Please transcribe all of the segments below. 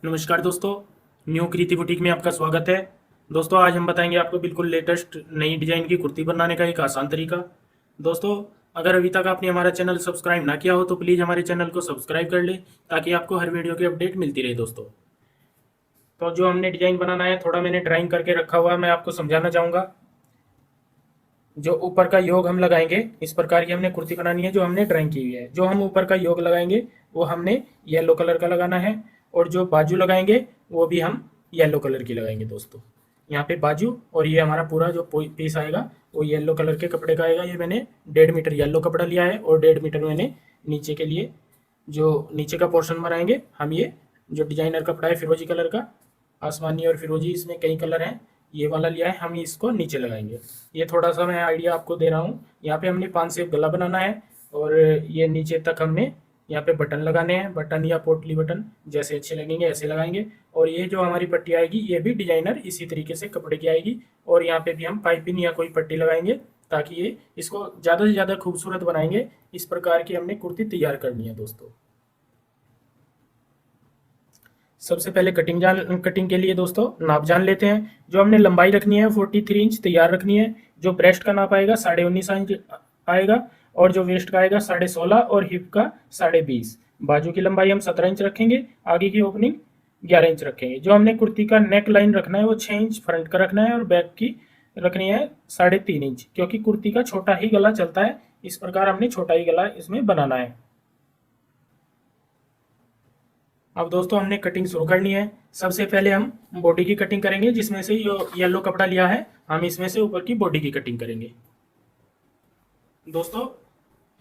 नमस्कार दोस्तों। न्यू कृति बुटीक में आपका स्वागत है। दोस्तों आज हम बताएंगे आपको बिल्कुल लेटेस्ट नई डिजाइन की कुर्ती बनाने का एक आसान तरीका। दोस्तों अगर अभी तक आपने हमारा चैनल सब्सक्राइब ना किया हो तो प्लीज़ हमारे चैनल को सब्सक्राइब कर लें ताकि आपको हर वीडियो की अपडेट मिलती रहे। दोस्तों तो जो हमने डिजाइन बनाना है थोड़ा मैंने ड्राइंग करके रखा हुआ है, मैं आपको समझाना चाहूँगा। जो ऊपर का योग हम लगाएंगे, इस प्रकार की हमने कुर्ती बनानी है जो हमने ड्राइंग की हुई है। जो हम ऊपर का योग लगाएंगे वो हमने येलो कलर का लगाना है, और जो बाजू लगाएंगे वो भी हम येलो कलर की लगाएंगे। दोस्तों यहाँ पे बाजू और ये हमारा पूरा जो पीस आएगा वो येलो कलर के कपड़े का आएगा। ये मैंने 1.5 मीटर येलो कपड़ा लिया है और 1.5 मीटर मैंने नीचे के लिए जो नीचे का पोर्शन बनाएंगे हम, ये जो डिजाइनर कपड़ा है फिरोजी कलर का, आसमानी और फिरोजी इसमें कई कलर हैं, ये वाला लिया है, हम इसको नीचे लगाएंगे। ये थोड़ा सा मैं आइडिया आपको दे रहा हूँ। यहाँ पे हमने 5 सेप गला बनाना है और ये नीचे तक हमने यहाँ पे बटन लगाने हैं। बटन या पोटली बटन जैसे अच्छे लगेंगे ऐसे लगाएंगे। और ये जो हमारी पट्टी आएगी ये भी डिजाइनर इसी तरीके से कपड़े की आएगी, और यहाँ पे भी हम पाइपिंग या कोई पट्टी लगाएंगे ताकि ये इसको ज़्यादा से ज़्यादा खूबसूरत बनाएंगे। इस प्रकार की हमने कुर्ती तैयार करनी है। दोस्तों सबसे पहले कटिंग के लिए दोस्तों नाप जान लेते हैं। जो हमने लंबाई रखनी है 43 इंच तैयार रखनी है। जो ब्रेस्ट का नाप आएगा 19.5 इंच आएगा, और जो वेस्ट का आएगा 16.5, और हिप का 20.5। बाजू की लंबाई हम 17 इंच रखेंगे, आगे की ओपनिंग 11 इंच रखेंगे। जो हमने कुर्ती का नेक लाइन रखना है वो 6 इंच फ्रंट का रखना है, और बैक की रखनी है 3.5 इंच, क्योंकि कुर्ती का छोटा ही गला चलता है। इस प्रकार हमने छोटा ही गला इसमें बनाना है। अब दोस्तों हमने कटिंग शुरू करनी है। सबसे पहले हम बॉडी की कटिंग करेंगे, जिसमें से जो येलो कपड़ा लिया है हम इसमें से ऊपर की बॉडी की कटिंग करेंगे। दोस्तों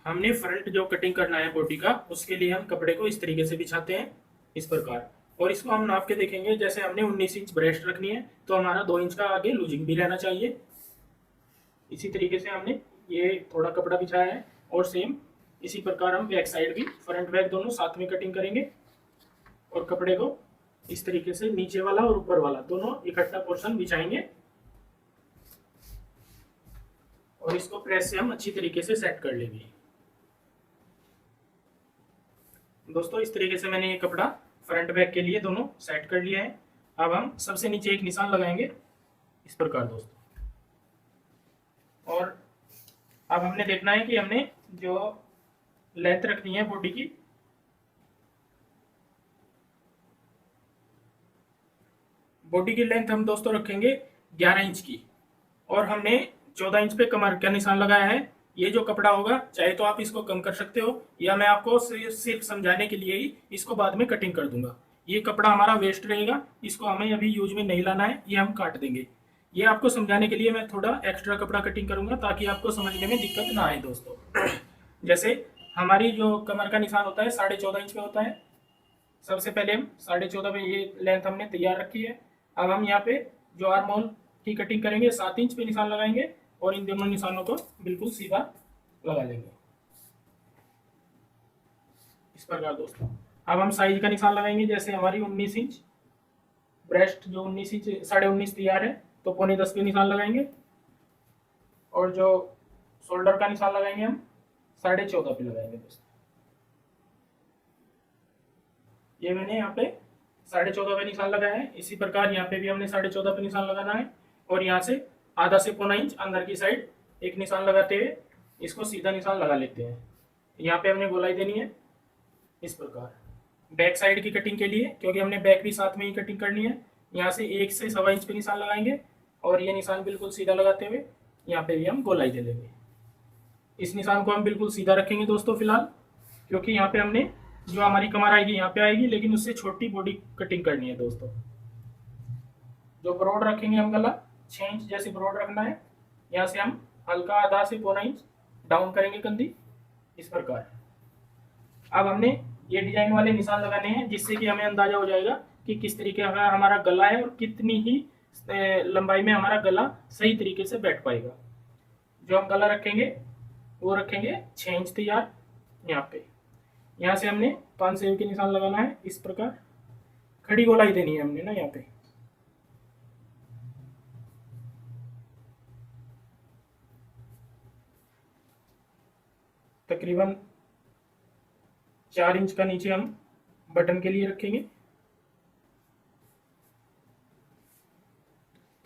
हमने फ्रंट जो कटिंग करना है बॉडी का, उसके लिए हम कपड़े को इस तरीके से बिछाते हैं, इस प्रकार। और इसको हम नाप के देखेंगे। जैसे हमने 19 इंच ब्रेस्ट रखनी है तो हमारा 2 इंच का आगे लूजिंग भी रहना चाहिए। इसी तरीके से हमने ये थोड़ा कपड़ा बिछाया है, और सेम इसी प्रकार हम बैक साइड भी, फ्रंट बैक दोनों साथ में कटिंग करेंगे। और कपड़े को इस तरीके से नीचे वाला और ऊपर वाला दोनों इकट्ठा पोर्शन बिछाएंगे, और इसको प्रेस से हम अच्छी तरीके से सेट कर लेंगे। दोस्तों इस तरीके से मैंने ये कपड़ा फ्रंट बैक के लिए दोनों सेट कर लिया है। अब हम सबसे नीचे एक निशान लगाएंगे इस प्रकार दोस्तों। और अब हमने देखना है कि हमने जो लेंथ रखनी है बॉडी की, बॉडी की लेंथ हम दोस्तों रखेंगे 11 इंच की, और हमने 14 इंच पे कमर का निशान लगाया है। ये जो कपड़ा होगा चाहे तो आप इसको कम कर सकते हो, या मैं आपको सिर्फ समझाने के लिए ही इसको बाद में कटिंग कर दूंगा। ये कपड़ा हमारा वेस्ट रहेगा, इसको हमें अभी यूज में नहीं लाना है, ये हम काट देंगे। ये आपको समझाने के लिए मैं थोड़ा एक्स्ट्रा कपड़ा कटिंग करूंगा ताकि आपको समझने में दिक्कत ना आए दोस्तों। जैसे हमारी जो कमर का निशान होता है 14.5 इंच पे होता है। सबसे पहले हम 14.5 पे ये लेंथ हमने तैयार रखी है। अब हम यहाँ पे जो आर्म होल की कटिंग करेंगे 7 इंच पे निशान लगाएंगे, और इन दोनों निशानों को बिल्कुल सीधा लगा लेंगे इस प्रकार दोस्तों। अब हम साइज का निशान लगाएंगे। जैसे हमारी 19 इंच ब्रेस्ट, जो 19 इंच 19.5 तैयार है, तो 9.25 पे निशान लगाएंगे। और जो शोल्डर का निशान लगाएंगे हम 14.5 पे लगाएंगे दोस्तों। ये मैंने यहाँ पे 14.5 पे निशान लगाया है। इसी प्रकार यहाँ पे भी हमने 14.5 पे निशान लगाना है, और यहाँ से आधा से 1.25 इंच अंदर की साइड एक निशान लगाते हुए इसको सीधा निशान लगा लेते हैं। यहाँ पे हमने गोलाई देनी है इस प्रकार। बैक साइड की कटिंग के लिए, क्योंकि हमने बैक भी साथ में ही कटिंग करनी है, यहाँ से 1 से 1.25 इंच पे निशान लगाएंगे, और ये निशान बिल्कुल सीधा लगाते हुए यहाँ पे भी हम गोलाई दे देंगे। इस निशान को हम बिल्कुल सीधा रखेंगे दोस्तों फिलहाल, क्योंकि यहाँ पे हमने जो हमारी कमर आएगी यहाँ पे आएगी, लेकिन उससे छोटी बॉडी कटिंग करनी है दोस्तों। जो ब्रॉड रखेंगे हम गला 6 इंच जैसे ब्रॉड रखना है। यहाँ से हम हल्का आधा से 1.25 इंच डाउन करेंगे कंधी इस प्रकार। अब हमने ये डिजाइन वाले निशान लगाने हैं, जिससे कि हमें अंदाजा हो जाएगा कि किस तरीके का हमारा गला है, और कितनी ही लंबाई में हमारा गला सही तरीके से बैठ पाएगा। जो हम गला रखेंगे वो रखेंगे 6 इंच तैयार। यहाँ पे यहाँ से हमने 5 सेव के निशान लगाना है इस प्रकार। खड़ी गोलाई देनी है हमने ना यहाँ पे। तकरीबन 4 इंच का नीचे हम बटन के लिए रखेंगे।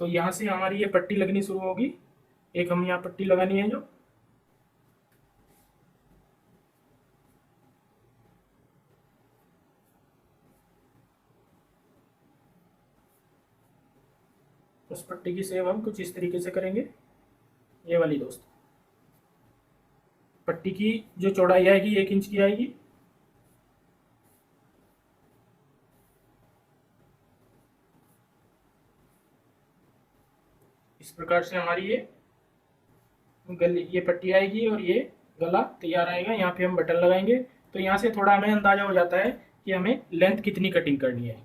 तो यहाँ से हमारी ये पट्टी लगनी शुरू होगी। एक हम यहाँ पट्टी लगानी है जो उस पट्टी की सेव हम कुछ इस तरीके से करेंगे। ये वाली दोस्तों पट्टी की जो चौड़ाई आएगी 1 इंच की आएगी। इस प्रकार से हमारी ये पट्टी आएगी और ये गला तैयार आएगा। यहाँ पे हम बटन लगाएंगे तो यहाँ से थोड़ा हमें अंदाजा हो जाता है कि हमें लेंथ कितनी कटिंग करनी है।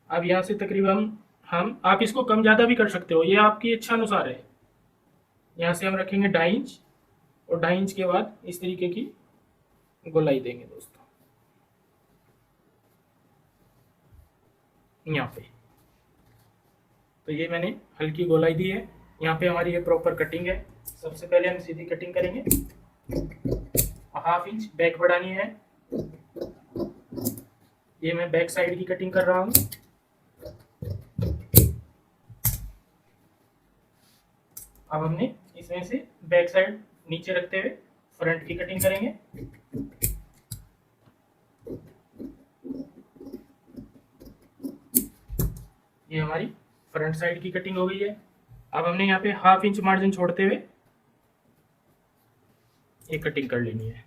अब यहाँ से तकरीबन हम आप इसको कम ज़्यादा भी कर सकते हो, ये आपकी इच्छा अनुसार है। यहाँ से हम रखेंगे 2.5 इंच और 2.5 इंच के बाद इस तरीके की गोलाई देंगे दोस्तों यहाँ पे। तो ये मैंने हल्की गोलाई दी है। यहाँ पे हमारी ये प्रॉपर कटिंग है। सबसे पहले हम सीधी कटिंग करेंगे, 1/2 इंच बैक बढ़ानी है। ये मैं बैक साइड की कटिंग कर रहा हूँ। अब हमने इसमें से बैक साइड नीचे रखते हुए फ्रंट की कटिंग करेंगे। ये हमारी फ्रंट साइड की कटिंग हो गई है। अब हमने यहाँ पे 1/2 इंच मार्जिन छोड़ते हुए ये कटिंग कर लेनी है।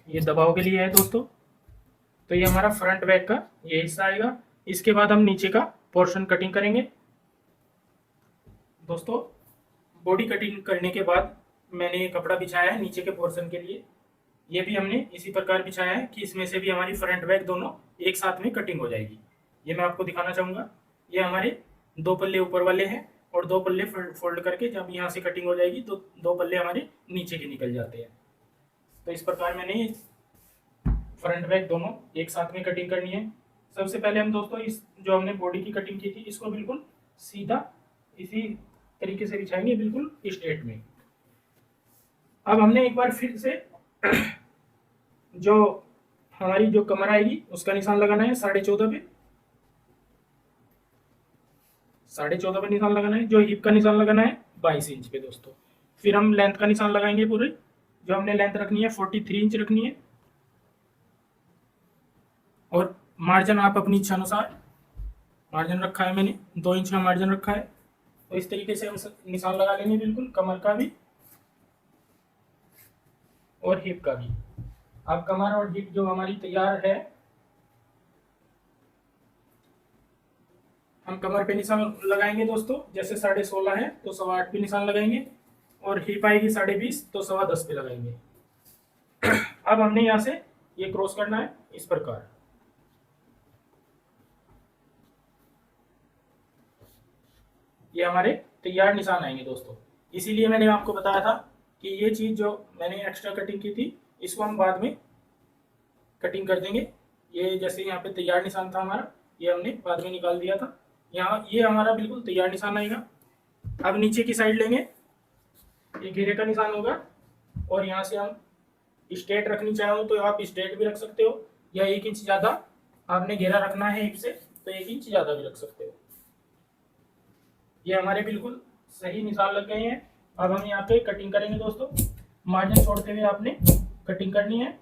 ये दबाव के लिए है दोस्तों। तो ये हमारा फ्रंट बैक का ये हिस्सा आएगा। इसके बाद हम नीचे का पोर्शन कटिंग करेंगे दोस्तों। बॉडी कटिंग करने के बाद मैंने ये कपड़ा बिछाया है नीचे के पोर्शन के लिए। ये भी हमने इसी प्रकार बिछाया है कि इसमें से भी हमारी फ्रंट बैक दोनों एक साथ में कटिंग हो जाएगी। ये मैं आपको दिखाना चाहूँगा। ये हमारे 2 पल्ले ऊपर वाले हैं और 2 पल्ले फोल्ड करके जब यहाँ से कटिंग हो जाएगी तो 2 पल्ले हमारे नीचे के निकल जाते हैं। तो इस प्रकार मैंने फ्रंट बैक दोनों एक साथ में कटिंग करनी है। सबसे पहले हम दोस्तों इस जो हमने बॉडी की कटिंग की थी इसको बिल्कुल सीधा इसी तरीके से बिछाएंगे, बिल्कुल स्ट्रेट में। अब हमने एक बार फिर से जो हमारी जो कमर आएगी उसका निशान लगाना है 14.5 पे। 14.5 पे निशान लगाना है। जो हिप का निशान लगाना है 22 इंच पे दोस्तों। फिर हम लेंथ का निशान लगाएंगे पूरे। जो हमने लेंथ रखनी है 43 इंच रखनी है। और मार्जिन आप अपनी इच्छा अनुसार मार्जिन रखा है, मैंने 2 इंच का मार्जिन रखा है। तो इस तरीके से हम निशान लगा लेंगे बिल्कुल कमर का भी और हिप का भी। अब कमर और हिप जो हमारी तैयार है, हम कमर पे निशान लगाएंगे दोस्तों। जैसे 16.5 है तो 8.25 पे निशान लगाएंगे और हिप आएगी 20.5 तो 10.25 पे लगाएंगे। अब हमने यहाँ से ये क्रॉस करना है इस प्रकार। ये हमारे तैयार निशान आएंगे दोस्तों। इसीलिए मैंने आपको बताया था कि ये चीज़ जो मैंने एक्स्ट्रा कटिंग की थी इसको हम बाद में कटिंग कर देंगे। ये जैसे यहाँ पे तैयार निशान था हमारा, ये हमने बाद में निकाल दिया था। यहाँ ये हमारा बिल्कुल तैयार निशान आएगा। अब नीचे की साइड लेंगे, ये घेरे का निशान होगा और यहाँ से हम स्ट्रेट रखनी चाहो तो आप स्ट्रेट भी रख सकते हो, या 1 इंच ज़्यादा आपने घेरा रखना है हिप से तो 1 इंच ज़्यादा भी रख सकते हो। ये हमारे बिल्कुल सही निशान लग गए हैं। अब हम यहाँ पे कटिंग करेंगे दोस्तों। मार्जिन छोड़ते हुए आपने कटिंग करनी है।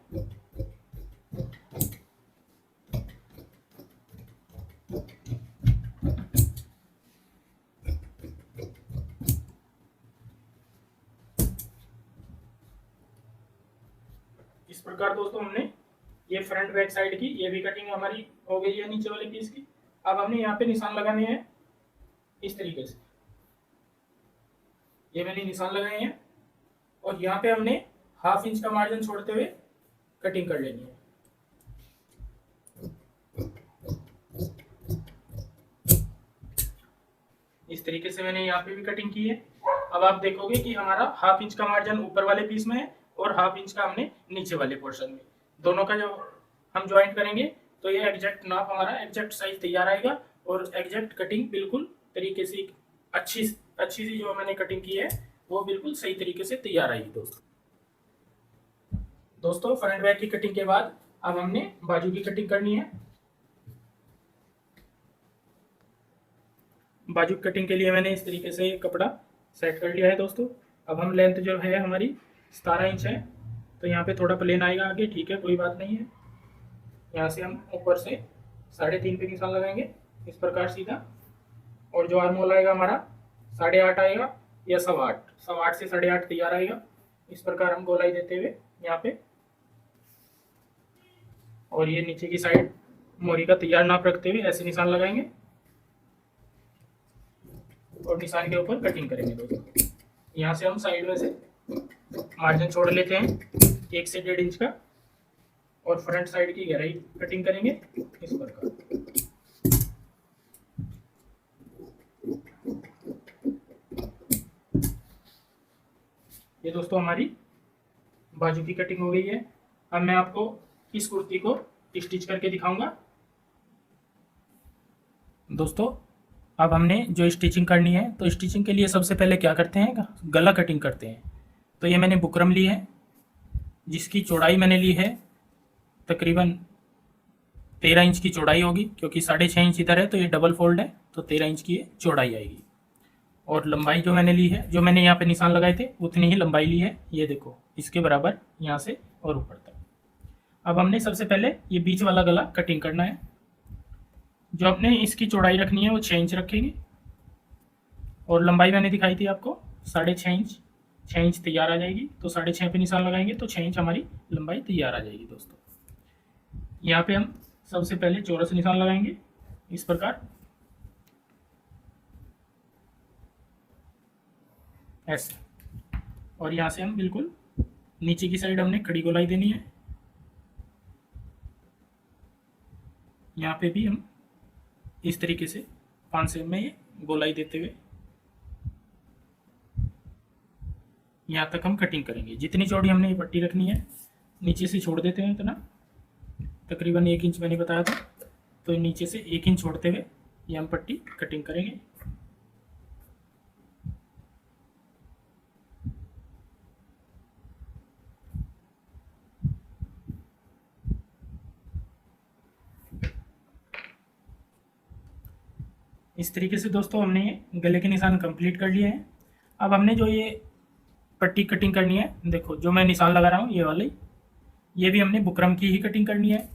इस प्रकार दोस्तों हमने ये फ्रंट बैक साइड की ये भी कटिंग हमारी हो गई है नीचे वाले पीस की। अब हमने यहाँ पे निशान लगाने हैं इस तरीके से। ये मैंने निशान लगाए हैं और यहाँ पे हमने 1/2 इंच का मार्जिन छोड़ते हुए कटिंग कर लेनी है। इस तरीके से मैंने यहाँ पे भी कटिंग की है। अब आप देखोगे कि हमारा 1/2 इंच का मार्जिन ऊपर वाले पीस में है और 1/2 इंच का हमने नीचे वाले पोर्शन में, दोनों का जो हम ज्वाइंट करेंगे तो ये एग्जैक्ट नाप हमारा एग्जैक्ट साइज तैयार आएगा और एग्जैक्ट कटिंग बिल्कुल तरीके से अच्छी सी जो मैंने कटिंग की है वो बिल्कुल सही तरीके से तैयार आएगी दोस्तों। फ्रंट बैक की कटिंग के बाद अब हमने बाजू की कटिंग करनी है। बाजू कटिंग के लिए मैंने इस तरीके से कपड़ा सेट कर लिया है दोस्तों। अब हम लेंथ जो है हमारी 17 इंच है, तो यहाँ पे थोड़ा प्लेन आएगा आगे, ठीक है, कोई बात नहीं है। यहाँ से हम ऊपर से 3.5 पे निशान लगाएंगे इस प्रकार सीधा, और जो आर्म होल आएगा हमारा 8.5 आएगा या 8.25, 8.25 से 8.5 तैयार आएगा। इस प्रकार हम गोलाई देते हुए यहाँ पे, और ये नीचे की साइड मोरी का तैयार नाप रखते हुए ऐसे निशान लगाएंगे और निशान के ऊपर कटिंग करेंगे दोस्तों। यहाँ से हम साइड में से मार्जिन छोड़ लेते हैं 1 से 1.5 इंच का, और फ्रंट साइड की गहराई कटिंग करेंगे इस प्रकार। ये दोस्तों हमारी बाजू की कटिंग हो गई है। अब मैं आपको इस कुर्ती को स्टिच करके दिखाऊंगा दोस्तों। अब हमने जो स्टिचिंग करनी है, तो स्टिचिंग के लिए सबसे पहले क्या करते हैं, गला कटिंग करते हैं। तो ये मैंने बुकरम ली है, जिसकी चौड़ाई मैंने ली है तकरीबन 13 इंच की चौड़ाई होगी, क्योंकि 6.5 इंच इधर है तो ये डबल फोल्ड है, तो 13 इंच की चौड़ाई आएगी। और लंबाई जो मैंने ली है, जो मैंने यहाँ पे निशान लगाए थे उतनी ही लंबाई ली है, ये देखो इसके बराबर यहाँ से और ऊपर तक। अब हमने सबसे पहले ये बीच वाला गला कटिंग करना है। जो आपने इसकी चौड़ाई रखनी है वो 6 इंच रखेंगे, और लंबाई मैंने दिखाई थी आपको 6.5 इंच, 6 इंच तैयार आ जाएगी। तो 6.5 पे निशान लगाएंगे तो 6 इंच हमारी लंबाई तैयार आ जाएगी दोस्तों। यहाँ पे हम सबसे पहले चौरस निशान लगाएंगे इस प्रकार, ऐसे, और यहाँ से हम बिल्कुल नीचे की साइड हमने खड़ी गोलाई देनी है। यहाँ पे भी हम इस तरीके से 5 सेंटीमीटर में ये गोलाई देते हुए यहाँ तक हम कटिंग करेंगे। जितनी चौड़ी हमने ये पट्टी रखनी है नीचे से छोड़ देते हैं इतना, तकरीबन 1 इंच मैंने बताया था, तो नीचे से 1 इंच छोड़ते हुए ये हम पट्टी कटिंग करेंगे। इस तरीके से दोस्तों हमने ये गले के निशान कंप्लीट कर लिए हैं। अब हमने जो ये पट्टी कटिंग करनी है, देखो जो मैं निशान लगा रहा हूँ ये वाली, ये भी हमने बुकरम की ही कटिंग करनी है।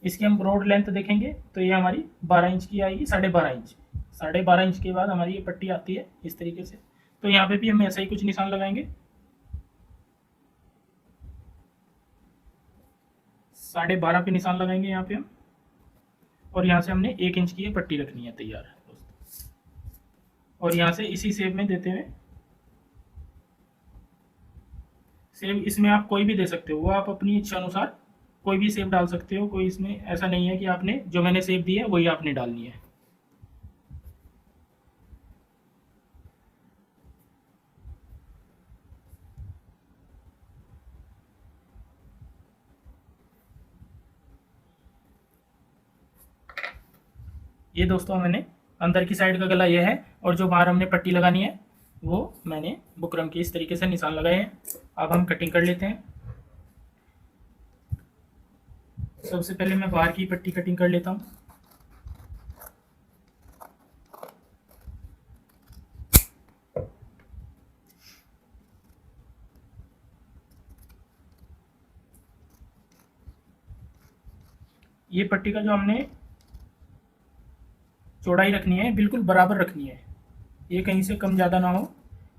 इसकी हम ब्रॉड लेंथ देखेंगे तो ये हमारी 12 इंच की आएगी, 12.5 इंच। 12.5 इंच के बाद हमारी ये पट्टी आती है इस तरीके से। तो यहाँ पे भी हम ऐसा ही कुछ निशान लगाएंगे, 12.5 पे निशान लगाएंगे यहाँ पे हम, और यहाँ से हमने 1 इंच की ये पट्टी रखनी है तैयार दोस्तों। और यहाँ से इसी शेप में देते हुए, शेप इसमें आप कोई भी दे सकते हो, वो आप अपनी इच्छा अनुसार कोई भी शेप डाल सकते हो। कोई इसमें ऐसा नहीं है कि आपने जो मैंने शेप दी है वही आपने डालनी है। ये दोस्तों मैंने अंदर की साइड का गला ये है, और जो बाहर हमने पट्टी लगानी है वो मैंने बुकरम की इस तरीके से निशान लगाए हैं। अब हम कटिंग कर लेते हैं। सबसे पहले मैं बाहर की पट्टी कटिंग कर लेता हूँ। ये पट्टी का जो हमने चौड़ाई रखनी है बिल्कुल बराबर रखनी है, ये कहीं से कम ज़्यादा ना हो।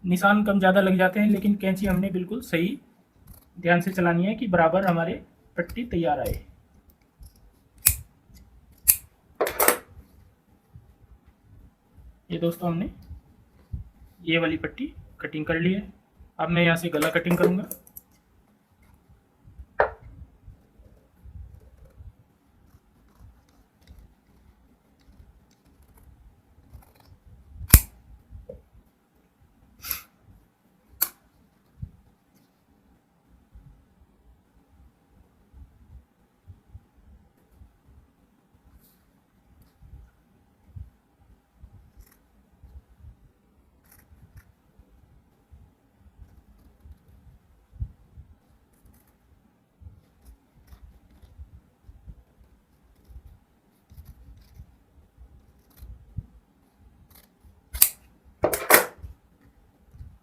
निशान कम ज़्यादा लग जाते हैं, लेकिन कैंची हमने बिल्कुल सही ध्यान से चलानी है कि बराबर हमारे पट्टी तैयार आए। ये दोस्तों हमने ये वाली पट्टी कटिंग कर ली है। अब मैं यहाँ से गला कटिंग करूँगा।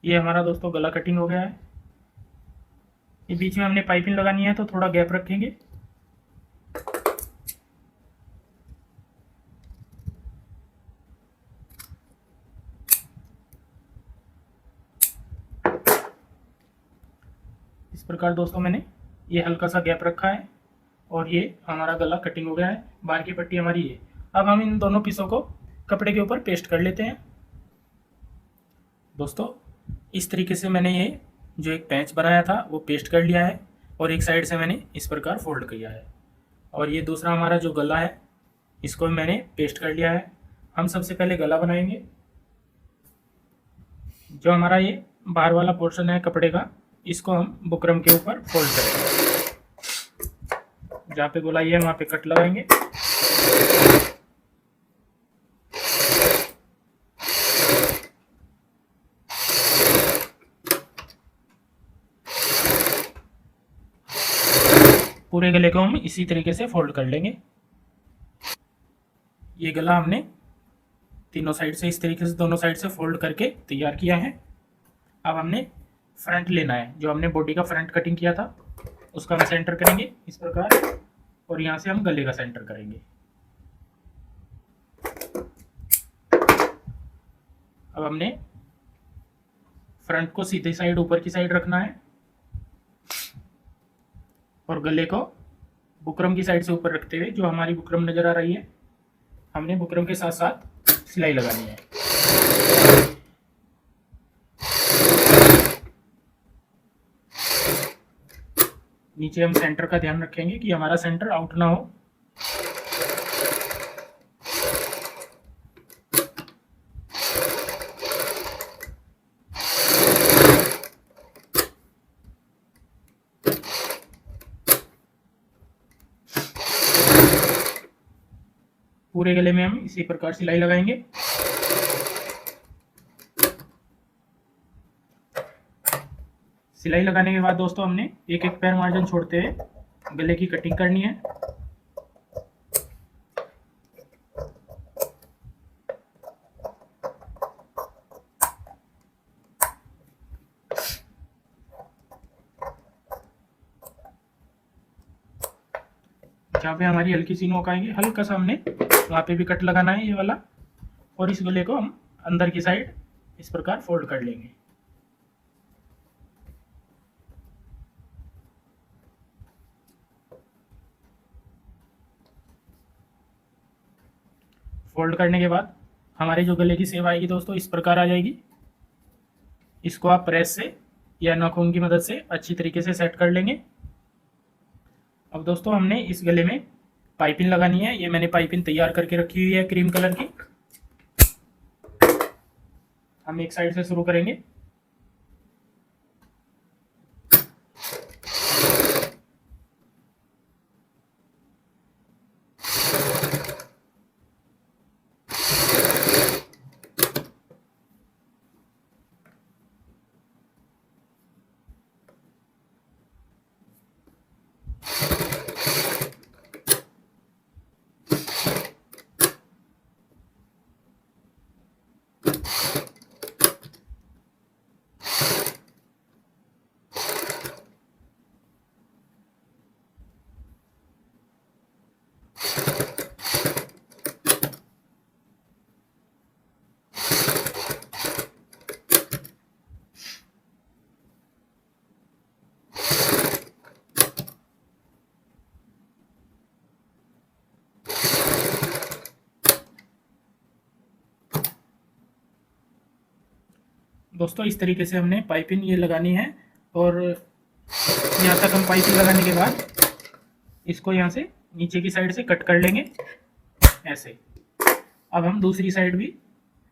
ये हमारा दोस्तों गला कटिंग हो गया है। ये बीच में हमने पाइपिंग लगानी है तो थोड़ा गैप रखेंगे। इस प्रकार दोस्तों मैंने ये हल्का सा गैप रखा है और ये हमारा गला कटिंग हो गया है। बाहर की पट्टी हमारी ये। अब हम इन दोनों पीसों को कपड़े के ऊपर पेस्ट कर लेते हैं। दोस्तों इस तरीके से मैंने ये जो एक पैच बनाया था वो पेस्ट कर लिया है और एक साइड से मैंने इस प्रकार फोल्ड किया है। और ये दूसरा हमारा जो गला है इसको मैंने पेस्ट कर लिया है। हम सबसे पहले गला बनाएंगे। जो हमारा ये बाहर वाला पोर्शन है कपड़े का, इसको हम बुकरम के ऊपर फोल्ड करेंगे। जहाँ पे गोलाई है वहाँ पे कट लगाएंगे। पूरे गले को हम इसी तरीके से फोल्ड कर लेंगे। ये गला हमने तीनों साइड से इस तरीके से दोनों साइड से फोल्ड करके तैयार किया है। अब हमने फ्रंट लेना है। जो हमने बॉडी का फ्रंट कटिंग किया था उसका हम सेंटर करेंगे इस प्रकार, और यहाँ से हम गले का सेंटर करेंगे। अब हमने फ्रंट को सीधे साइड ऊपर की साइड रखना है और गले को बुकरम की साइड से ऊपर रखते हुए, जो हमारी बुकरम नजर आ रही है, हमने बुकरम के साथ साथ सिलाई लगानी है। नीचे हम सेंटर का ध्यान रखेंगे कि हमारा सेंटर आउट ना हो। पूरे गले में हम इसी प्रकार सिलाई लगाएंगे। सिलाई लगाने के बाद दोस्तों हमने एक एक पैर मार्जिन छोड़ते हुए गले की कटिंग करनी है। जहाँ पे हमारी हल्की सी नोक आएगी, हल्का सा हमने वहाँ पे भी कट लगाना है ये वाला, और इस गले को हम अंदर की साइड इस प्रकार फोल्ड कर लेंगे। फोल्ड करने के बाद हमारे जो गले की शेप आएगी दोस्तों इस प्रकार आ जाएगी। इसको आप प्रेस से या नाखून की मदद से अच्छी तरीके से सेट कर लेंगे। अब दोस्तों हमने इस गले में पाइपिंग लगानी है। ये मैंने पाइपिंग तैयार करके रखी हुई है क्रीम कलर की। हम एक साइड से शुरू करेंगे। दोस्तों इस तरीके से हमने पाइपिंग ये लगानी है, और यहाँ तक हम पाइपिंग लगाने के बाद इसको यहाँ से नीचे की साइड से कट कर लेंगे ऐसे। अब हम दूसरी साइड भी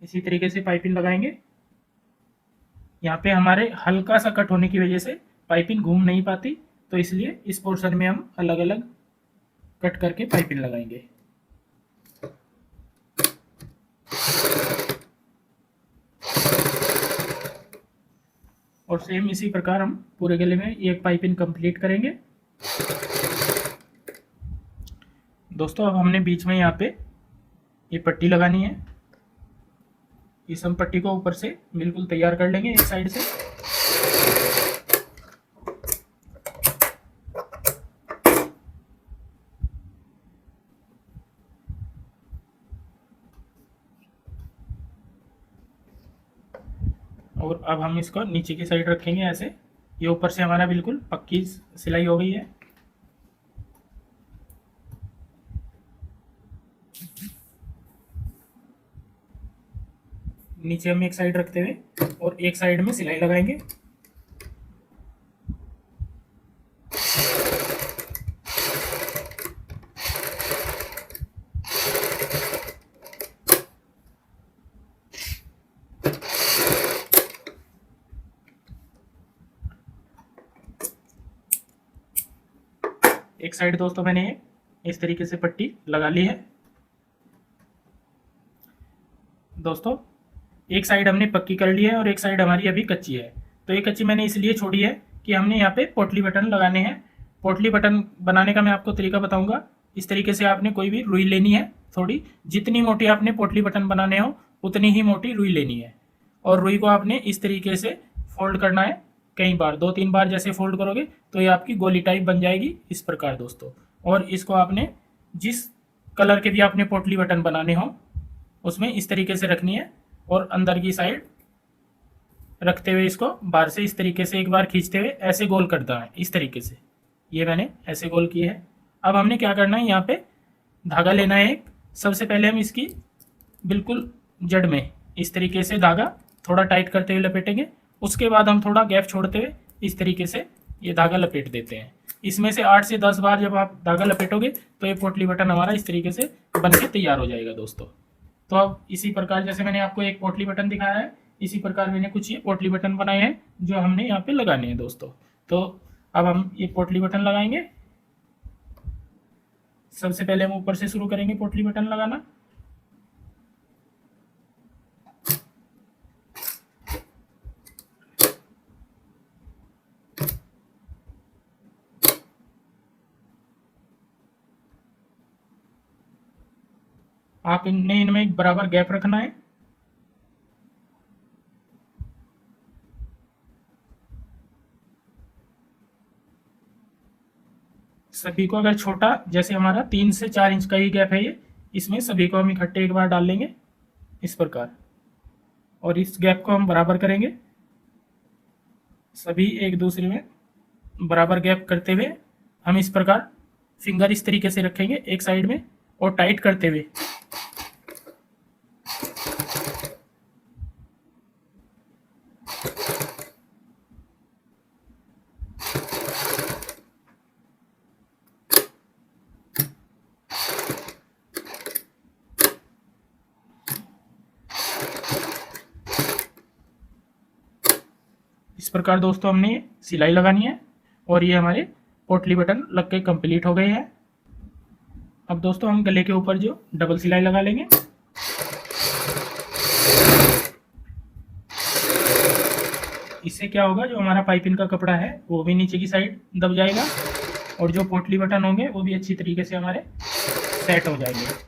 इसी तरीके से पाइपिंग लगाएंगे। यहाँ पे हमारे हल्का सा कट होने की वजह से पाइपिंग घूम नहीं पाती, तो इसलिए इस पोर्शन में हम अलग अलग कट करके पाइपिंग लगाएंगे। और सेम इसी प्रकार हम पूरे गले में एक पाइपिंग कंप्लीट करेंगे। दोस्तों अब हमने बीच में यहाँ पे ये पट्टी लगानी है। इस हम पट्टी को ऊपर से बिल्कुल तैयार कर लेंगे एक साइड से। और अब हम इसको नीचे की साइड रखेंगे ऐसे। ये ऊपर से हमारा बिल्कुल पक्की सिलाई हो गई है। नीचे हम एक साइड रखते हुए और एक साइड में सिलाई लगाएंगे। एक साइड दोस्तों मैंने इस तरीके से पट्टी लगा ली है। दोस्तों एक साइड हमने पक्की कर ली है और एक साइड हमारी अभी कच्ची है। तो ये कच्ची मैंने इसलिए छोड़ी है कि हमने यहाँ पे पोटली बटन लगाने हैं। पोटली बटन बनाने का मैं आपको तरीका बताऊंगा। इस तरीके से आपने कोई भी रुई लेनी है, थोड़ी जितनी मोटी आपने पोटली बटन बनाने हो उतनी ही मोटी रुई लेनी है। और रुई को आपने इस तरीके से फोल्ड करना है कई बार, 2-3 बार जैसे फोल्ड करोगे तो ये आपकी गोली टाइप बन जाएगी इस प्रकार दोस्तों। और इसको आपने जिस कलर के भी आपने पोटली बटन बनाने हो उसमें इस तरीके से रखनी है और अंदर की साइड रखते हुए इसको बाहर से इस तरीके से एक बार खींचते हुए ऐसे गोल करना है इस तरीके से। ये मैंने ऐसे गोल किए है। अब हमने क्या करना है, यहाँ पे धागा लेना है एक। सबसे पहले हम इसकी बिल्कुल जड़ में इस तरीके से धागा थोड़ा टाइट करते हुए लपेटेंगे। उसके बाद हम थोड़ा गैप छोड़ते हुए इस तरीके से ये धागा लपेट देते हैं। इसमें से 8 से 10 बार जब आप धागा लपेटोगे तो ये पोटली बटन हमारा इस तरीके से बन के तैयार हो जाएगा दोस्तों। तो अब इसी प्रकार जैसे मैंने आपको एक पोटली बटन दिखाया है, इसी प्रकार मैंने कुछ ये पोटली बटन बनाए हैं जो हमने यहाँ पे लगाने हैं दोस्तों। तो अब हम ये पोटली बटन लगाएंगे। सबसे पहले हम ऊपर से शुरू करेंगे पोटली बटन लगाना। आप इनमें एक बराबर गैप रखना है। सभी को अगर छोटा जैसे हमारा 3 से 4 इंच का ही गैप है ये, इसमें सभी को हम इकट्ठे एक बार डाल लेंगे इस प्रकार। और इस गैप को हम बराबर करेंगे, सभी एक दूसरे में बराबर गैप करते हुए हम इस प्रकार फिंगर इस तरीके से रखेंगे एक साइड में और टाइट करते हुए इस प्रकार दोस्तों हमने सिलाई लगानी है और ये हमारे पोटली बटन लग के कंप्लीट हो गए हैं। अब दोस्तों हम गले के ऊपर जो डबल सिलाई लगा लेंगे। इससे क्या होगा, जो हमारा पाइपिंग का कपड़ा है वो भी नीचे की साइड दब जाएगा और जो पोटली बटन होंगे वो भी अच्छी तरीके से हमारे सेट हो जाएंगे।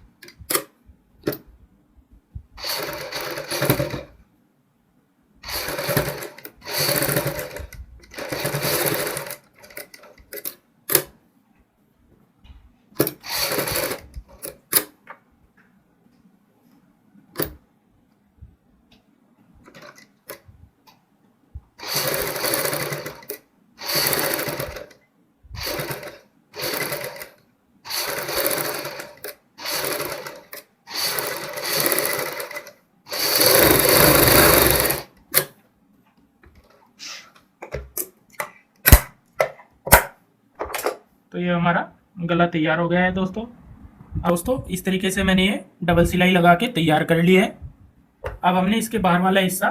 तो ये हमारा गला तैयार हो गया है दोस्तों। अब दोस्तों इस तरीके से मैंने ये डबल सिलाई लगा के तैयार कर ली है। अब हमने इसके बाहर वाला हिस्सा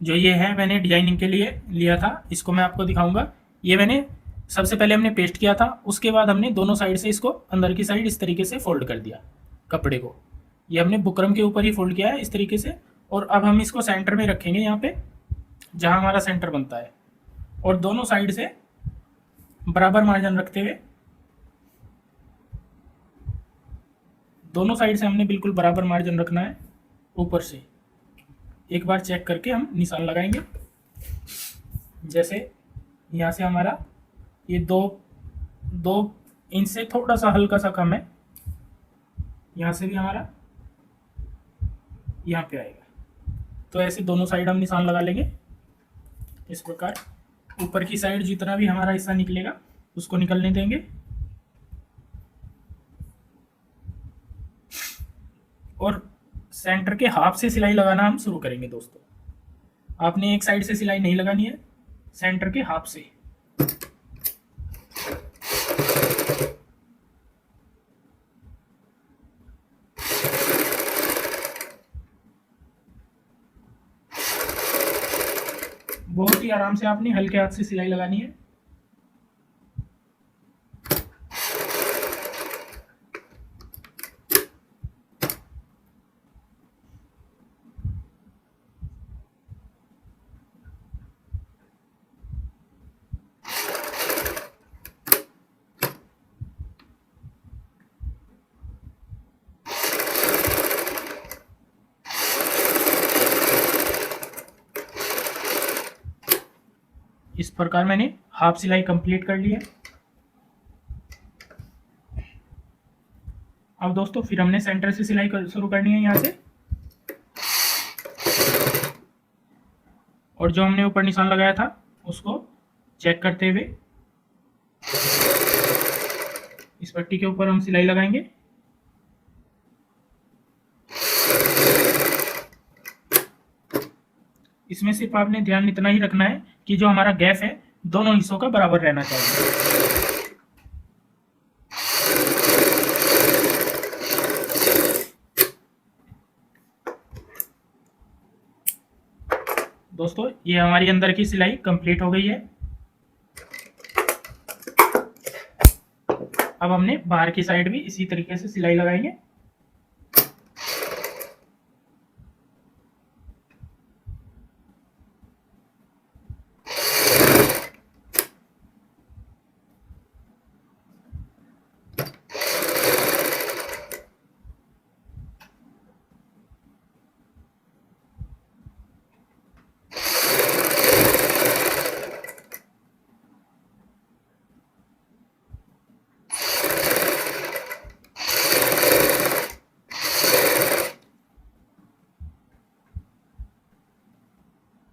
जो ये है मैंने डिजाइनिंग के लिए लिया था, इसको मैं आपको दिखाऊंगा। ये मैंने सबसे पहले हमने पेस्ट किया था, उसके बाद हमने दोनों साइड से इसको अंदर की साइड इस तरीके से फोल्ड कर दिया कपड़े को। ये हमने बुकरम के ऊपर ही फोल्ड किया है इस तरीके से। और अब हम इसको सेंटर में रखेंगे यहाँ पे जहाँ हमारा सेंटर बनता है, और दोनों साइड से बराबर मार्जिन रखते हुए, दोनों साइड से हमने बिल्कुल बराबर मार्जिन रखना है ऊपर से। एक बार चेक करके हम निशान लगाएंगे। जैसे यहाँ से हमारा ये 2 इंच से थोड़ा सा हल्का सा कम है, यहाँ से भी हमारा यहाँ पे आएगा। तो ऐसे दोनों साइड हम निशान लगा लेंगे इस प्रकार। ऊपर की साइड जितना भी हमारा हिस्सा निकलेगा उसको निकलने देंगे, और सेंटर के हाफ से सिलाई लगाना हम शुरू करेंगे। दोस्तों आपने एक साइड से सिलाई नहीं लगानी है, सेंटर के हाफ से। बहुत ही आराम से आपने हल्के हाथ से सिलाई लगानी है। इस प्रकार मैंने हाफ सिलाई कंप्लीट कर ली है। अब दोस्तों फिर हमने सेंटर से सिलाई शुरू करनी है यहाँ से, और जो हमने ऊपर निशान लगाया था उसको चेक करते हुए इस पट्टी के ऊपर हम सिलाई लगाएंगे। इसमें सिर्फ आपने ध्यान इतना ही रखना है कि जो हमारा गैप है दोनों हिस्सों का बराबर रहना चाहिए। दोस्तों ये हमारी अंदर की सिलाई कंप्लीट हो गई है। अब हमने बाहर की साइड भी इसी तरीके से सिलाई लगाएंगे।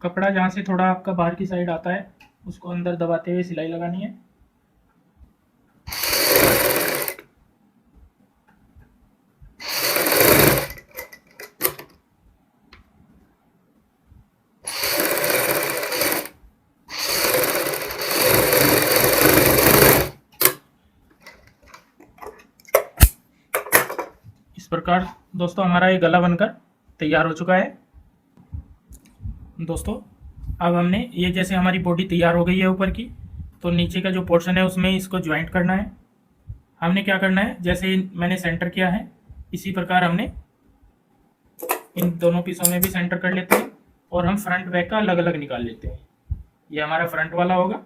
कपड़ा जहाँ से थोड़ा आपका बाहर की साइड आता है उसको अंदर दबाते हुए सिलाई लगानी है। इस प्रकार दोस्तों हमारा ये गला बनकर तैयार हो चुका है। दोस्तों अब हमने ये जैसे हमारी बॉडी तैयार हो गई है ऊपर की, तो नीचे का जो पोर्शन है उसमें इसको ज्वाइंट करना है। हमने क्या करना है, जैसे मैंने सेंटर किया है इसी प्रकार हमने इन दोनों पीसों में भी सेंटर कर लेते हैं, और हम फ्रंट बैक का अलग अलग निकाल लेते हैं। ये हमारा फ्रंट वाला होगा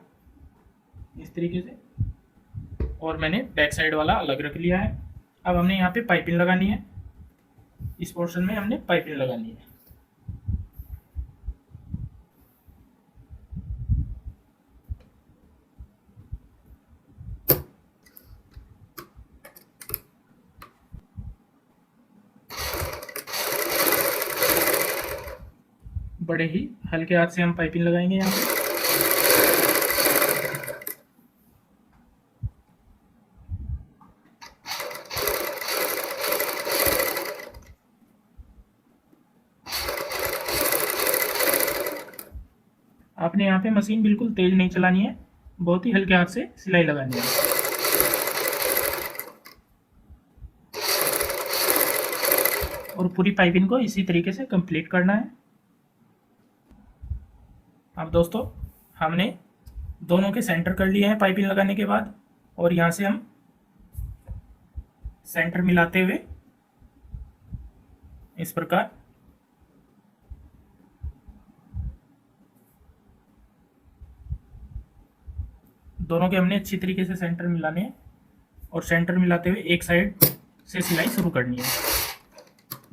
इस तरीके से, और मैंने बैक साइड वाला अलग रख लिया है। अब हमने यहाँ पे पाइपिंग लगानी है, इस पोर्शन में हमने पाइपिंग लगानी है। बड़े ही हल्के हाथ से हम पाइपिंग लगाएंगे यहाँ पे। आपने यहाँ पे मशीन बिल्कुल तेज नहीं चलानी है, बहुत ही हल्के हाथ से सिलाई लगानी है। और पूरी पाइपिंग को इसी तरीके से कंप्लीट करना है। अब दोस्तों हमने दोनों के सेंटर कर लिए हैं पाइपिंग लगाने के बाद, और यहाँ से हम सेंटर मिलाते हुए इस प्रकार दोनों के हमने अच्छी तरीके से सेंटर मिलाने हैं, और सेंटर मिलाते हुए एक साइड से सिलाई शुरू करनी है।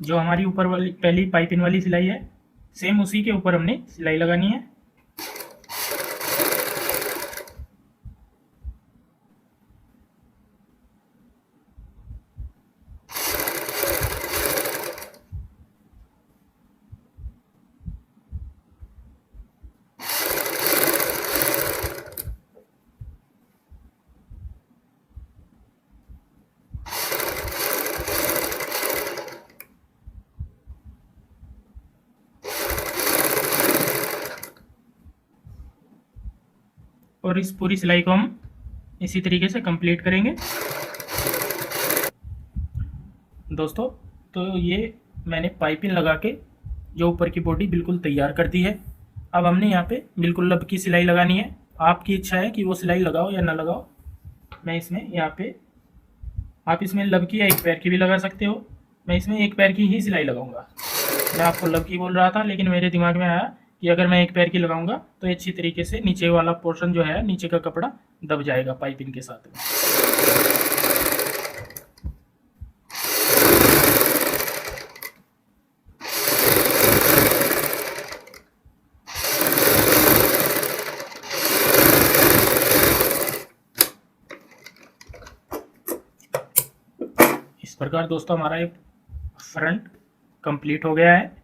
जो हमारी ऊपर वाली पहली पाइपिंग वाली सिलाई है सेम उसी के ऊपर हमने सिलाई लगानी है। और इस पूरी सिलाई को हम इसी तरीके से कंप्लीट करेंगे। दोस्तों तो ये मैंने पाइपिंग लगा के जो ऊपर की बॉडी बिल्कुल तैयार कर दी है। अब हमने यहाँ पे बिल्कुल लब की सिलाई लगानी है। आपकी इच्छा है कि वो सिलाई लगाओ या ना लगाओ। मैं इसमें यहाँ पे, आप इसमें लब की या एक पैर की भी लगा सकते हो। मैं इसमें एक पैर की ही सिलाई लगाऊंगा। मैं आपको लब की बोल रहा था, लेकिन मेरे दिमाग में आया कि अगर मैं एक पैर की लगाऊंगा तो अच्छी तरीके से नीचे वाला पोर्शन जो है, नीचे का कपड़ा दब जाएगा पाइपिंग के साथ में। इस प्रकार दोस्तों हमारा एक फ्रंट कंप्लीट हो गया है।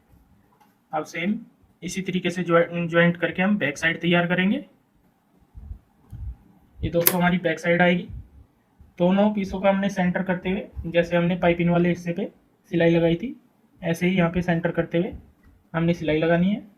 अब सेम इसी तरीके से ज्वाइंट करके हम बैक साइड तैयार करेंगे। ये दोस्तों हमारी बैक साइड आएगी। दोनों पीसों का हमने सेंटर करते हुए, जैसे हमने पाइपिंग वाले हिस्से पे सिलाई लगाई थी, ऐसे ही यहाँ पे सेंटर करते हुए हमने सिलाई लगानी है।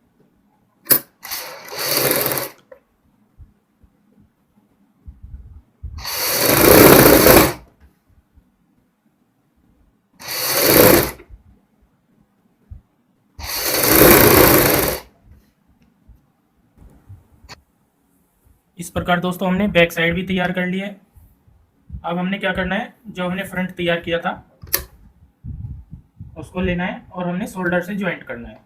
इस प्रकार दोस्तों हमने बैक साइड भी तैयार कर लिया है। अब हमने क्या करना है, जो हमने फ्रंट तैयार किया था उसको लेना है और हमने शोल्डर से ज्वाइंट करना है।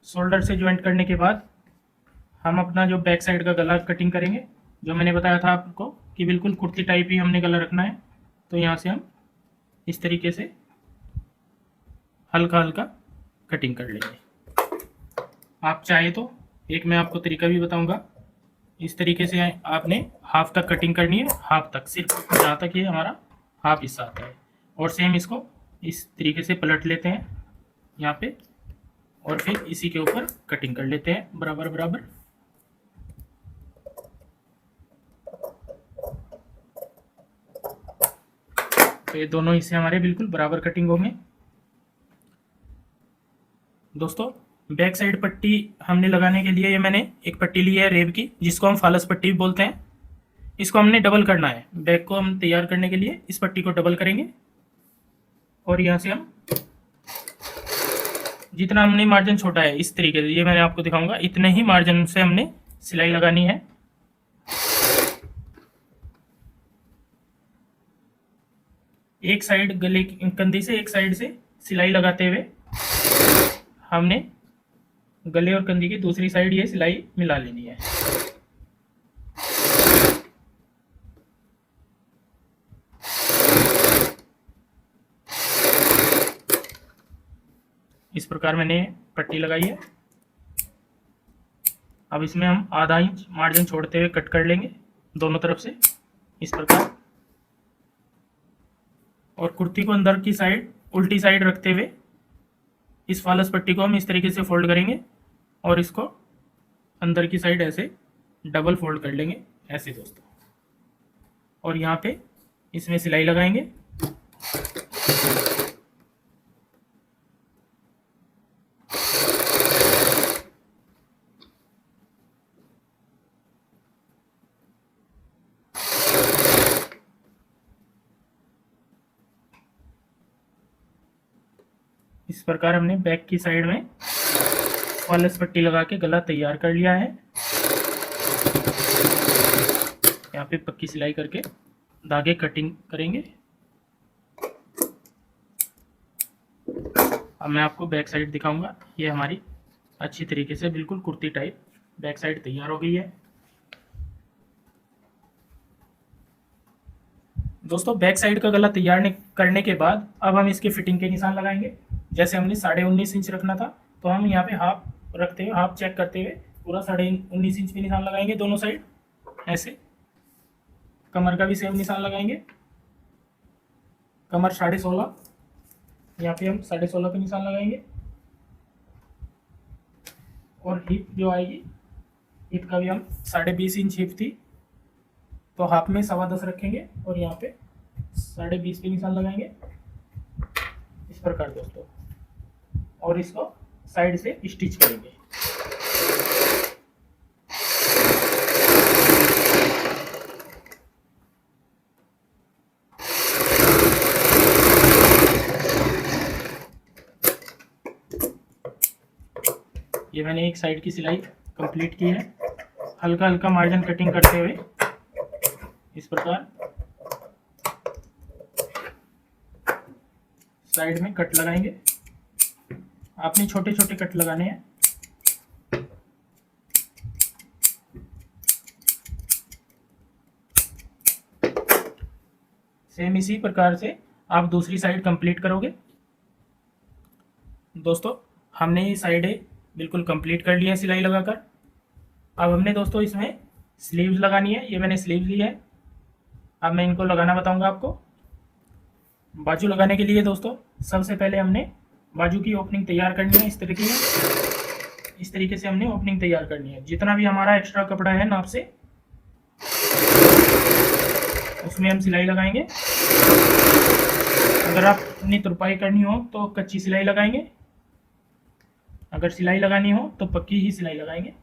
शोल्डर से ज्वाइंट करने के बाद हम अपना जो बैक साइड का गला कटिंग करेंगे, जो मैंने बताया था आपको कि बिल्कुल कुर्ती टाइप ही हमने गला रखना है। तो यहाँ से हम इस तरीके से हल्का हल्का कटिंग कर लेंगे। आप चाहे तो एक मैं आपको तरीका भी बताऊंगा। इस तरीके से आपने हाफ तक कटिंग करनी है, हाफ तक, सिर्फ जहाँ तक ये हमारा हाफ हिस्सा आता है। और सेम इसको इस तरीके से पलट लेते हैं यहाँ पे, और फिर इसी के ऊपर कटिंग कर लेते हैं बराबर बराबर। तो ये दोनों हिस्से हमारे बिल्कुल बराबर कटिंग होंगे। दोस्तों बैक साइड पट्टी हमने लगाने के लिए ये मैंने एक पट्टी ली है रेब की, जिसको हम फालस पट्टी भी बोलते हैं। इसको हमने डबल करना है। बैक को हम तैयार करने के लिए इस पट्टी को डबल करेंगे और यहाँ से हम जितना हमने मार्जिन छोटा है, इस तरीके से, ये मैंने आपको दिखाऊंगा, इतने ही मार्जिन से हमने सिलाई लगानी है। एक साइड गले की कंधी से एक साइड से सिलाई लगाते हुए हमने गले और कंधी की दूसरी साइड ये सिलाई मिला लेनी है। इस प्रकार मैंने पट्टी लगाई है। अब इसमें हम आधा इंच मार्जिन छोड़ते हुए कट कर लेंगे दोनों तरफ से, इस प्रकार। और कुर्ती को अंदर की साइड उल्टी साइड रखते हुए इस फालस पट्टी को हम इस तरीके से फोल्ड करेंगे और इसको अंदर की साइड ऐसे डबल फोल्ड कर लेंगे, ऐसे दोस्तों। और यहाँ पे इसमें सिलाई लगाएंगे। इस प्रकार हमने बैक की साइड में पॉलिश पट्टी लगा के गला तैयार कर लिया है। यहाँ पे पक्की सिलाई करके धागे कटिंग करेंगे। अब मैं आपको बैक साइड दिखाऊंगा। ये हमारी अच्छी तरीके से बिल्कुल कुर्ती टाइप बैक साइड तैयार हो गई है। दोस्तों बैक साइड का गला तैयार करने के बाद अब हम इसके फिटिंग के निशान लगाएंगे। जैसे हमने 19.5 इंच रखना था, तो हम यहाँ पे हाफ रखते हुए, हाफ चेक करते हुए पूरा 19.5 इंच पे निशान लगाएंगे दोनों साइड ऐसे। कमर का भी सेम निशान लगाएंगे। कमर 16.5, यहाँ पे हम 16.5 पे निशान लगाएंगे। और हिप जो आएगी, हिप का भी हम 20.5 इंच हिप थी, तो हाफ में 10.25 रखेंगे और यहाँ पे 20.5 पे निशान लगाएंगे इस प्रकार दोस्तों। और इसको साइड से स्टिच करेंगे। ये मैंने एक साइड की सिलाई कंप्लीट की है, हल्का हल्का मार्जिन कटिंग करते हुए इस प्रकार साइड में कट लगाएंगे। आपने छोटे छोटे कट लगाने हैं। सेम इसी प्रकार से आप दूसरी साइड कंप्लीट करोगे। दोस्तों हमने ये साइडें बिल्कुल कंप्लीट कर ली है सिलाई लगाकर। अब हमने दोस्तों इसमें स्लीव्स लगानी है। ये मैंने स्लीव्स ली है, अब मैं इनको लगाना बताऊंगा आपको। बाजू लगाने के लिए दोस्तों सबसे पहले हमने बाजू की ओपनिंग तैयार करनी है। इस तरीके से हमने ओपनिंग तैयार करनी है। जितना भी हमारा एक्स्ट्रा कपड़ा है नाप से, उसमें हम सिलाई लगाएंगे। अगर आप अपनी तुरपाई करनी हो तो कच्ची सिलाई लगाएंगे, अगर सिलाई लगानी हो तो पक्की ही सिलाई लगाएंगे।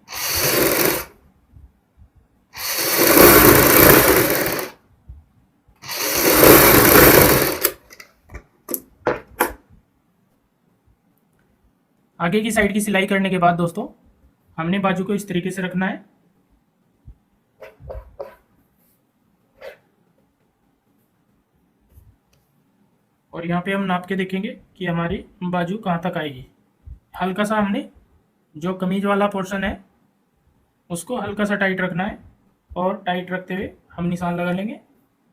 आगे की साइड की सिलाई करने के बाद दोस्तों हमने बाजू को इस तरीके से रखना है। और यहाँ पे हम नाप के देखेंगे कि हमारी बाजू कहाँ तक आएगी। हल्का सा हमने जो कमीज वाला पोर्शन है उसको हल्का सा टाइट रखना है, और टाइट रखते हुए हम निशान लगा लेंगे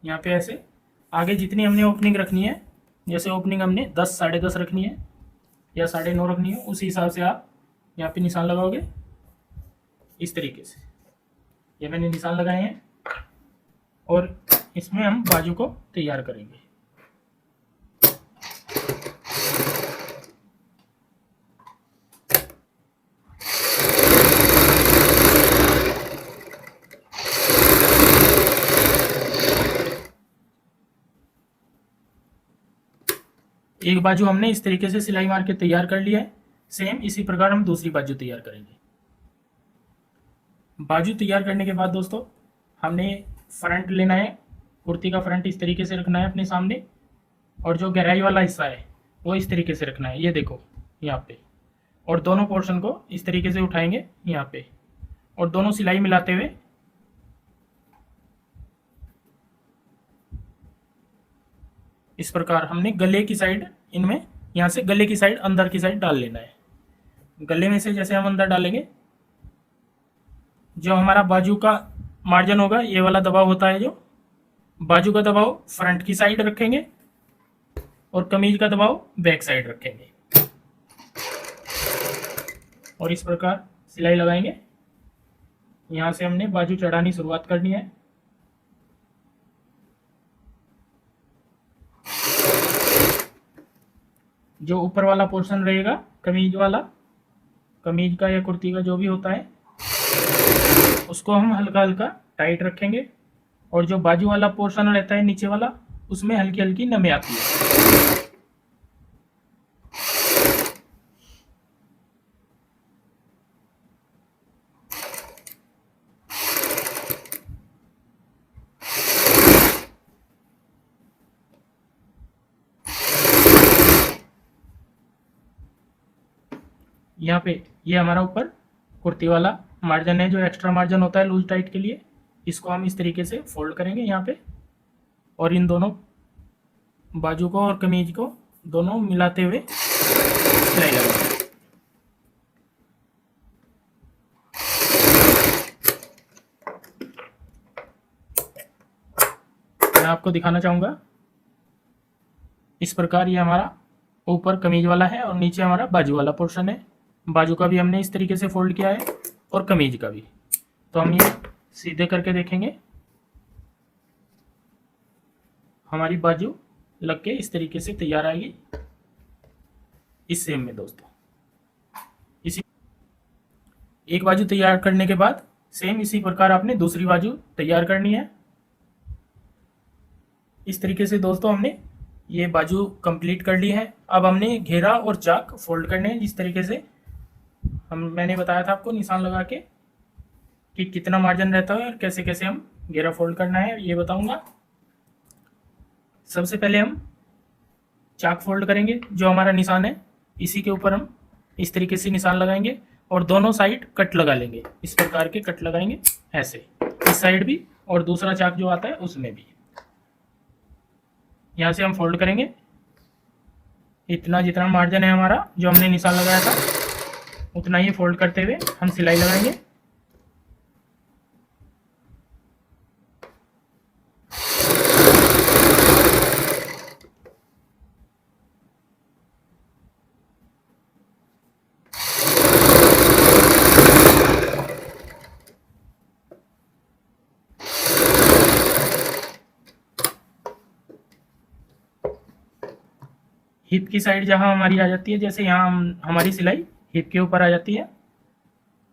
यहाँ पे ऐसे। आगे जितनी हमने ओपनिंग रखनी है, जैसे ओपनिंग हमने 10, 10.5 रखनी है या 9.5 रखनी है, उस हिसाब से आप यहाँ पे निशान लगाओगे इस तरीके से। ये मैंने निशान लगाए हैं और इसमें हम बाजू को तैयार करेंगे। एक बाजू हमने इस तरीके से सिलाई मार के तैयार कर लिया है। सेम इसी प्रकार हम दूसरी बाजू तैयार करेंगे। बाजू तैयार करने के बाद दोस्तों हमने फ्रंट लेना है। कुर्ती का फ्रंट इस तरीके से रखना है अपने सामने, और जो गहराई वाला हिस्सा है वो इस तरीके से रखना है, ये देखो यहाँ पे। और दोनों पोर्शन को इस तरीके से उठाएंगे यहाँ पे, और दोनों सिलाई मिलाते हुए इस प्रकार हमने गले की साइड, इनमें यहाँ से गले की साइड अंदर की साइड डाल लेना है। गले में से जैसे हम अंदर डालेंगे, जो हमारा बाजू का मार्जिन होगा, ये वाला दबाव होता है, जो बाजू का दबाव फ्रंट की साइड रखेंगे और कमीज का दबाव बैक साइड रखेंगे। और इस प्रकार सिलाई लगाएंगे। यहाँ से हमने बाजू चढ़ानी शुरुआत करनी है। जो ऊपर वाला पोर्शन रहेगा कमीज वाला, कमीज का या कुर्ती का जो भी होता है, उसको हम हल्का हल्का टाइट रखेंगे। और जो बाजू वाला पोर्शन रहता है नीचे वाला, उसमें हल्की हल्की नमी आती है। यहाँ पे ये हमारा ऊपर कुर्ती वाला मार्जिन है, जो एक्स्ट्रा मार्जिन होता है लूज टाइट के लिए, इसको हम इस तरीके से फोल्ड करेंगे यहाँ पे, और इन दोनों बाजू को और कमीज को दोनों मिलाते हुए सिलाई लगाएंगे। मैं आपको दिखाना चाहूँगा, इस प्रकार ये हमारा ऊपर कमीज वाला है और नीचे हमारा बाजू वाला पोर्शन है। बाजू का भी हमने इस तरीके से फोल्ड किया है और कमीज का भी। तो हम ये सीधे करके देखेंगे, हमारी बाजू लग के इस तरीके से तैयार आएगी इस सेम में दोस्तों। इसी एक बाजू तैयार करने के बाद सेम इसी प्रकार आपने दूसरी बाजू तैयार करनी है। इस तरीके से दोस्तों हमने ये बाजू कंप्लीट कर ली है। अब हमने घेरा और चाक फोल्ड करने हैं, जिस तरीके से मैंने बताया था आपको निशान लगा के कि कितना मार्जिन रहता है और कैसे कैसे हम घेरा फोल्ड करना है, ये बताऊंगा। सबसे पहले हम चाक फोल्ड करेंगे, जो हमारा निशान है इसी के ऊपर हम इस तरीके से निशान लगाएंगे और दोनों साइड कट लगा लेंगे। इस प्रकार के कट लगाएंगे ऐसे, इस साइड भी और दूसरा चाक जो आता है उसमें भी। यहाँ से हम फोल्ड करेंगे इतना, जितना मार्जिन है हमारा जो हमने निशान लगाया था उतना ही फोल्ड करते हुए हम सिलाई लगाएंगे। हिप की साइड जहाँ हमारी आ जाती है, जैसे यहाँ हमारी सिलाई हिप के ऊपर आ जाती है,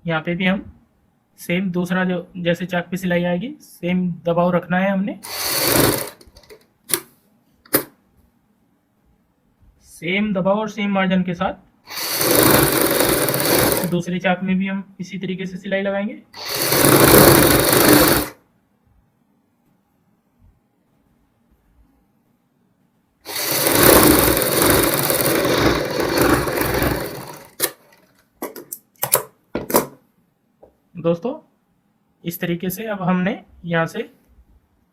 यहाँ पे भी हम सेम दूसरा जो जैसे चाक पे सिलाई आएगी सेम दबाव रखना है हमने। सेम दबाव और सेम मार्जिन के साथ दूसरे चाक में भी हम इसी तरीके से सिलाई लगाएंगे। दोस्तों इस तरीके से अब हमने यहाँ से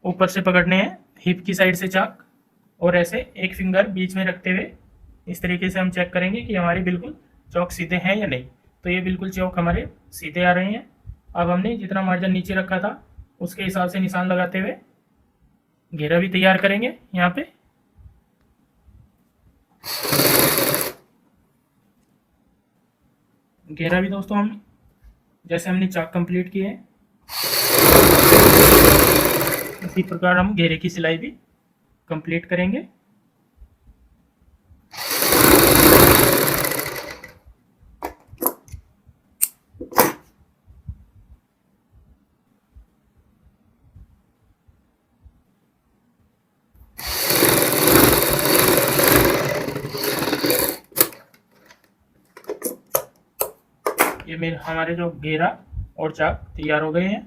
ऊपर से पकड़ने हैं हिप की साइड से चाक, और ऐसे एक फिंगर बीच में रखते हुए इस तरीके से हम चेक करेंगे कि हमारे बिल्कुल चौक सीधे हैं या नहीं। तो ये बिल्कुल चौक हमारे सीधे आ रहे हैं। अब हमने जितना मार्जिन नीचे रखा था उसके हिसाब से निशान लगाते हुए घेरा भी तैयार करेंगे। यहाँ पे घेरा भी दोस्तों हम जैसे हमने चाक कंप्लीट किए हैं इसी प्रकार हम घेरे की सिलाई भी कंप्लीट करेंगे। ये मेरे हमारे जो घेरा और चाक तैयार हो गए हैं।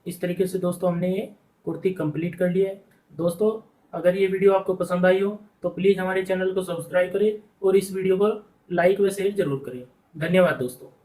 इस तरीके से दोस्तों हमने ये कुर्ती कंप्लीट कर ली है। दोस्तों अगर ये वीडियो आपको पसंद आई हो तो प्लीज़ हमारे चैनल को सब्सक्राइब करें और इस वीडियो को लाइक व शेयर जरूर करें। धन्यवाद दोस्तों।